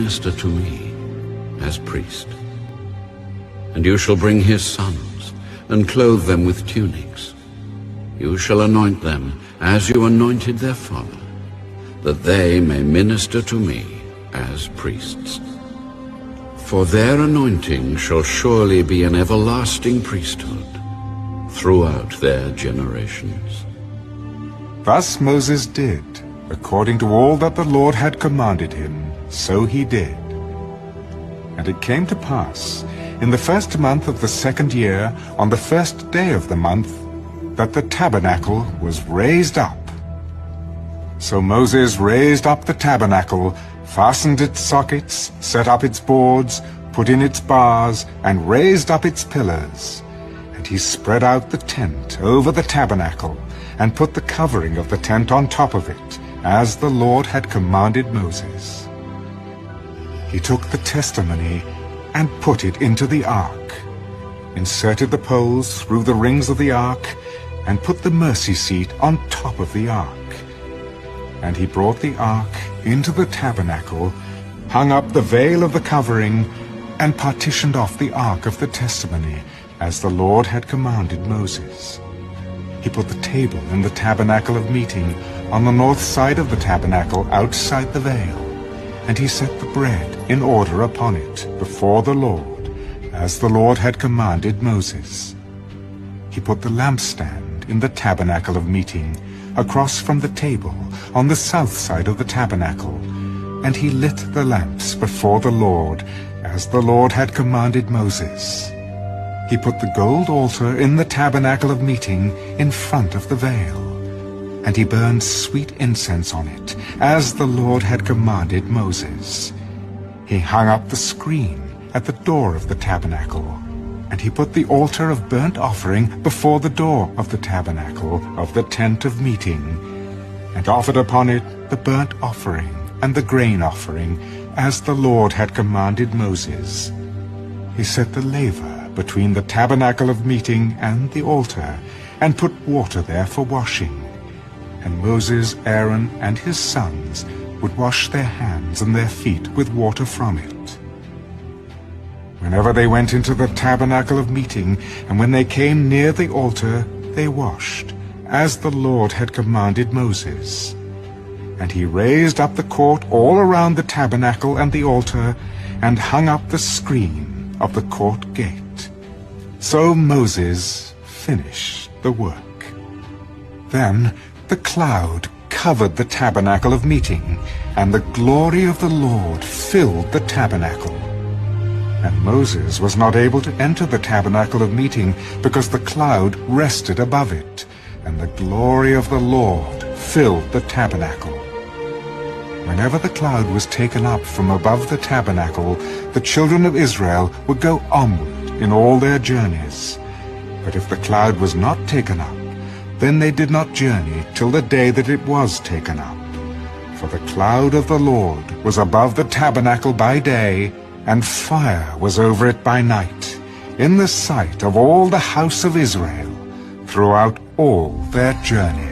minister to me as priest. And you shall bring his sons, and clothe them with tunics. You shall anoint them as you anointed their father, that they may minister to me as priests. For their anointing shall surely be an everlasting priesthood throughout their generations. Thus Moses did, according to all that the Lord had commanded him, so he did. And it came to pass, in the first month of the second year, on the first day of the month, that the tabernacle was raised up. So Moses raised up the tabernacle, fastened its sockets, set up its boards, put in its bars, and raised up its pillars. And he spread out the tent over the tabernacle, and put the covering of the tent on top of it, as the Lord had commanded Moses. He took the testimony and put it into the ark, inserted the poles through the rings of the ark, and put the mercy seat on top of the ark. And he brought the ark into the tabernacle, hung up the veil of the covering, and partitioned off the ark of the testimony, as the Lord had commanded Moses. He put the table in the tabernacle of meeting on the north side of the tabernacle outside the veil, and he set the bread in order upon it before the Lord, as the Lord had commanded Moses. He put the lampstand in the tabernacle of meeting, across from the table, on the south side of the tabernacle, and he lit the lamps before the Lord, as the Lord had commanded Moses. He put the gold altar in the tabernacle of meeting in front of the veil, and he burned sweet incense on it, as the Lord had commanded Moses. He hung up the screen at the door of the tabernacle, and he put the altar of burnt offering before the door of the tabernacle of the tent of meeting, and offered upon it the burnt offering and the grain offering, as the Lord had commanded Moses. He set the laver between the tabernacle of meeting and the altar, and put water there for washing. And Moses, Aaron, and his sons would wash their hands and their feet with water from it. Whenever they went into the tabernacle of meeting, and when they came near the altar, they washed, as the Lord had commanded Moses. And he raised up the court all around the tabernacle and the altar, and hung up the screen of the court gate. So Moses finished the work. Then the cloud covered the tabernacle of meeting, and the glory of the Lord filled the tabernacle. And Moses was not able to enter the tabernacle of meeting, because the cloud rested above it, and the glory of the Lord filled the tabernacle. Whenever the cloud was taken up from above the tabernacle, the children of Israel would go onward in all their journeys. But if the cloud was not taken up, then they did not journey till the day that it was taken up. For the cloud of the Lord was above the tabernacle by day, and fire was over it by night, in the sight of all the house of Israel, throughout all their journey.